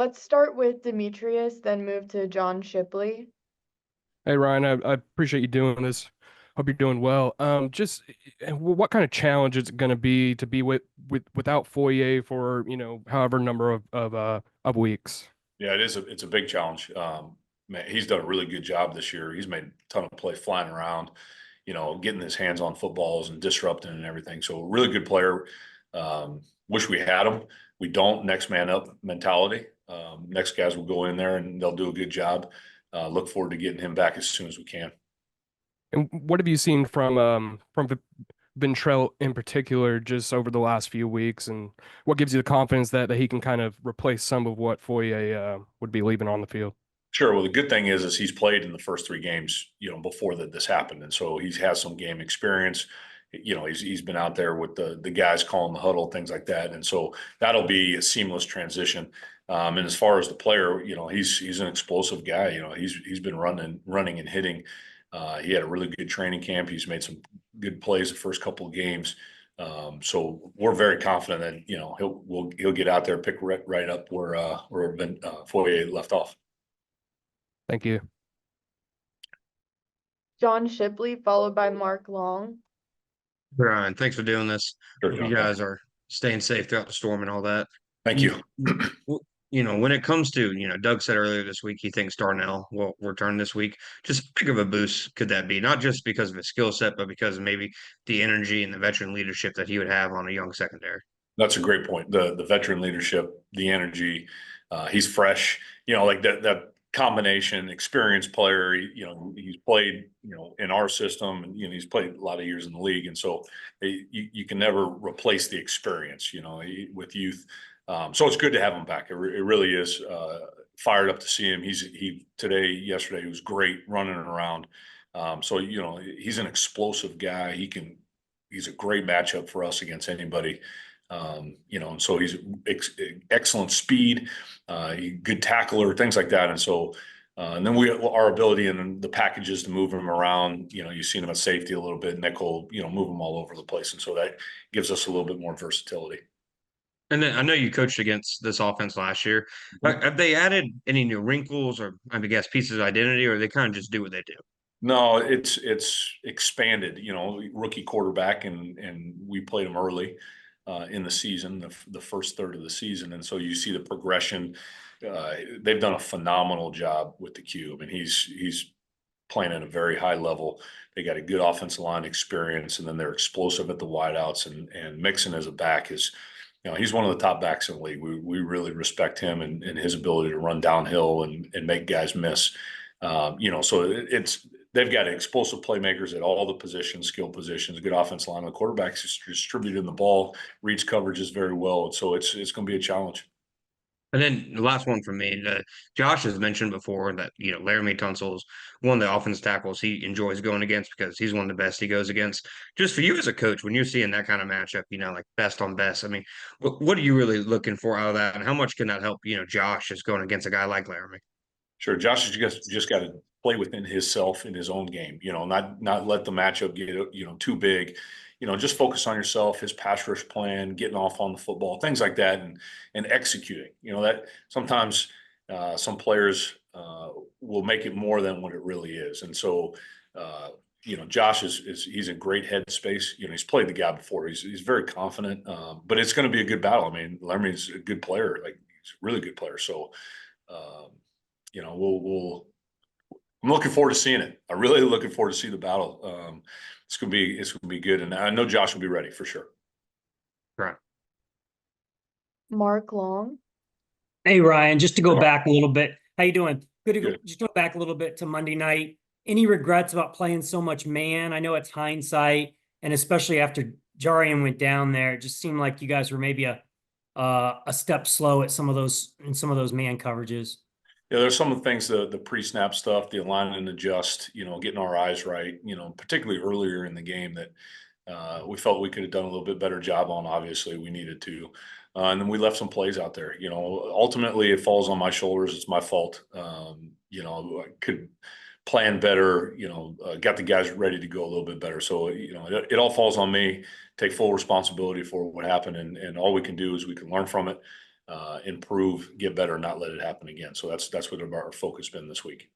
let's start with Demetrius, then move to John Shipley. Hey Ryan, I appreciate you doing this. Hope you're doing well. Just what kind of challenge is it going to be without Foyer for however number of weeks? Yeah, it's a big challenge. Man, he's done a really good job this year. He's made a ton of plays flying around, getting his hands on footballs and disrupting and everything. So really good player. Wish we had him. We don't. Next man up mentality. Next guys will go in there and they'll do a good job. Look forward to getting him back as soon as we can. And what have you seen from Ventrell in particular just over the last few weeks, and what gives you the confidence that he can kind of replace some of what Foyer would be leaving on the field? Sure. Well, the good thing is he's played in the first three games, before this happened, and so he's has some game experience. He's been out there with the guys calling the huddle, things like that, and so that'll be a seamless transition. And as far as the player, he's an explosive guy. He's been running and hitting. He had a really good training camp. He's made some good plays the first couple of games. So we're very confident that he'll get out there, pick right up where Foyer left off. Thank you. John Shipley, followed by Mark Long. Brian, thanks for doing this. Sure, Hope John. you guys are staying safe throughout the storm and all that. Thank you. When it comes to, Doug said earlier this week he thinks Darnell will return this week. Just how big of a boost could that be? Not just because of his skill set, but because of maybe the energy and the veteran leadership that he would have on a young secondary. That's a great point. The veteran leadership, the energy, he's fresh. Like that combination, experienced player. He's played, in our system, and he's played a lot of years in the league, and so you can never replace the experience, with youth. So it's good to have him back. It really is. Fired up to see him. Yesterday, he was great running around. So he's an explosive guy. He's a great matchup for us against anybody. And so he's excellent speed, good tackler, things like that. And so, and then our ability and the packages to move him around, you've seen him at safety a little bit, nickel, move him all over the place. And so that gives us a little bit more versatility. And then I know you coached against this offense last year. Have they added any new wrinkles or I guess pieces of identity, or they kind of just do what they do? No, it's expanded, rookie quarterback, and we played him early in the season, the first third of the season. And so you see the progression. They've done a phenomenal job with the Q. I mean, he's playing at a very high level. They got a good offensive line experience, and then they're explosive at the wideouts, and Mixon as a back is, he's one of the top backs in the league. We really respect him and his ability to run downhill and make guys miss. So they've got explosive playmakers at all the positions, skill positions, good offensive line. The quarterback's distributing the ball, reads coverages very well. So it's going to be a challenge. And then the last one from me, Josh has mentioned before that, Laramie Tunsil is one of the offense tackles he enjoys going against because he's one of the best he goes against. Just for you as a coach, when you're seeing that kind of matchup, like best on best, I mean, what are you really looking for out of that? And how much can that help, Josh just going against a guy like Laramie? Sure. Josh has just got to play within himself in his own game, not let the matchup get, too big. Just focus on yourself, his pass rush plan, getting off on the football, things like that, and executing. That sometimes some players will make it more than what it really is. And so, Josh he's in great headspace. He's played the guy before. He's very confident, but it's going to be a good battle. I mean, Laramie's a good player, like he's a really good player. So, I'm looking forward to seeing it. I'm really looking forward to see the battle. It's gonna be good, and I know Josh will be ready for sure. Right. Mark Long. Hey Ryan, just to go back a little bit. How you doing? Good. Just go back a little bit to Monday night. Any regrets about playing so much man? I know it's hindsight, and especially after Jarian went down there, it just seemed like you guys were maybe a step slow at some of those man coverages. Yeah, there's some of the things, the pre-snap stuff, the align and adjust, getting our eyes right, particularly earlier in the game that we felt we could have done a little bit better job on. Obviously, we needed to. And then we left some plays out there. Ultimately, it falls on my shoulders. It's my fault. I could plan better, got the guys ready to go a little bit better. So, it all falls on me. Take full responsibility for what happened. And all we can do is we can learn from it. improve, get better, not let it happen again. So that's what our focus has been this week.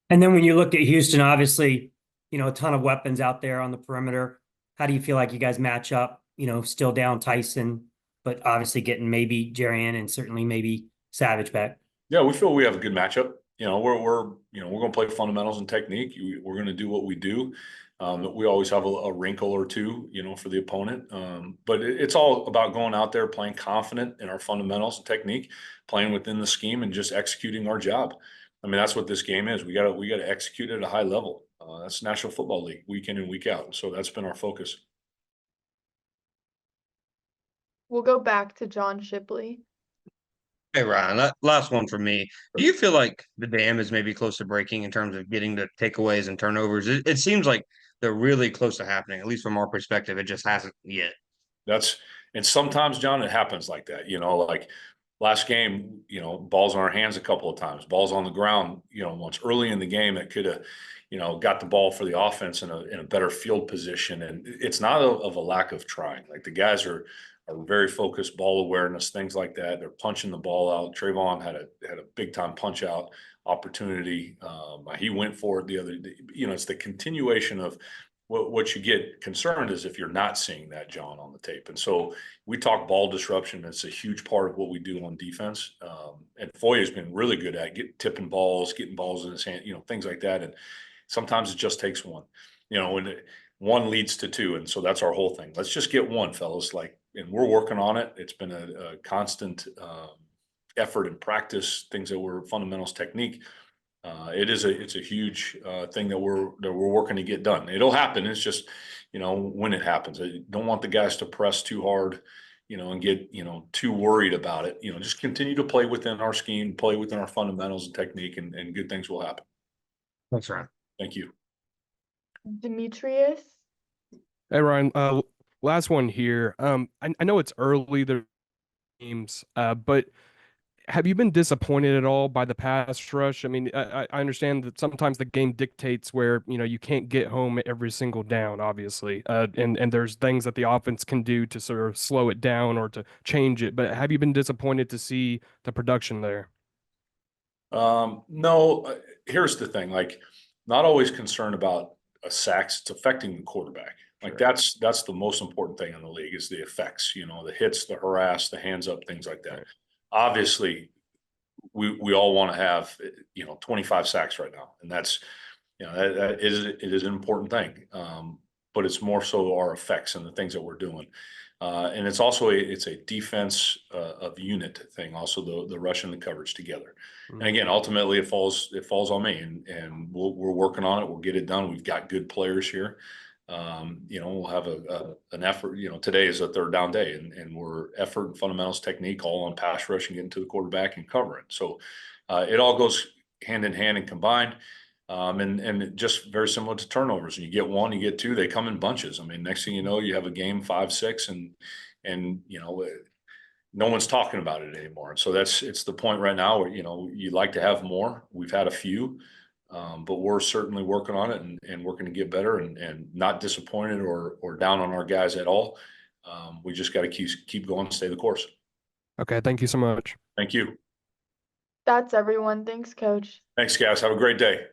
And then when you look at Houston, obviously, a ton of weapons out there on the perimeter. How do you feel like you guys match up? Still down Tyson, but obviously getting maybe Jarian and certainly maybe Savage back. Yeah, we feel we have a good matchup. We're going to play fundamentals and technique. We're going to do what we do. We always have a wrinkle or two, for the opponent. But it's all about going out there, playing confident in our fundamentals and technique, playing within the scheme, and just executing our job. I mean, that's what this game is. We got to execute at a high level. That's National Football League, week in and week out. So that's been our focus. We'll go back to John Shipley. Hey, Ryan, last one for me. Do you feel like the dam is maybe close to breaking in terms of getting the takeaways and turnovers? It seems like they're really close to happening, at least from our perspective. It just hasn't yet. And sometimes, John, it happens like that. Like last game, balls in our hands a couple of times, balls on the ground, once early in the game that could have, got the ball for the offense in a better field position. And it's not of a lack of trying. Like the guys are very focused, ball awareness, things like that. They're punching the ball out. Trayvon had a big time punch out opportunity. He went for it the other day. It's the continuation of what you get concerned is if you're not seeing that, John, on the tape. And so we talk ball disruption. It's a huge part of what we do on defense. And Foye has been really good at tipping balls, getting balls in his hand, things like that. And sometimes it just takes one, when one leads to two. And so that's our whole thing. Let's just get one, fellas. And we're working on it. It's been a constant effort and practice, things that were fundamentals, technique. It's a huge thing that we're working to get done. It'll happen. It's just, when it happens, I don't want the guys to press too hard, and get, too worried about it. Just continue to play within our scheme, play within our fundamentals and technique, and good things will happen. That's right. Thank you. Demetrius. Hey, Ryan, last one here. I know it's early, the games, but have you been disappointed at all by the pass rush? I mean, I understand that sometimes the game dictates where, you can't get home every single down, obviously. And there's things that the offense can do to sort of slow it down or to change it. But have you been disappointed to see the production there? No, here's the thing, not always concerned about sacks. It's affecting the quarterback. Sure. That's the most important thing in the league is the effects, the hits, the harass, the hands up, things like that. Right. Obviously we all want to have, 25 sacks right now. And that's, it is an important thing. But it's more so our effects and the things that we're doing. And it's also it's a defense of unit thing, also the rush and the coverage together. Mm-hmm. And again, ultimately it falls on me, and we're working on it. We'll get it done. We've got good players here. We'll have an effort. Today is a third down day, and we're effort and fundamentals technique all on pass rush and getting to the quarterback and covering. So it all goes hand in hand and combined. And just very similar to turnovers. And you get one, you get two, they come in bunches. I mean, next thing you know, you have a game 5-6, and no one's talking about it anymore. And so it's the point right now where, you'd like to have more. We've had a few, but we're certainly working on it and working to get better and not disappointed or down on our guys at all. We just got to keep going, stay the course. Okay. Thank you so much. Thank you. That's everyone. Thanks, Coach. Thanks, guys. Have a great day.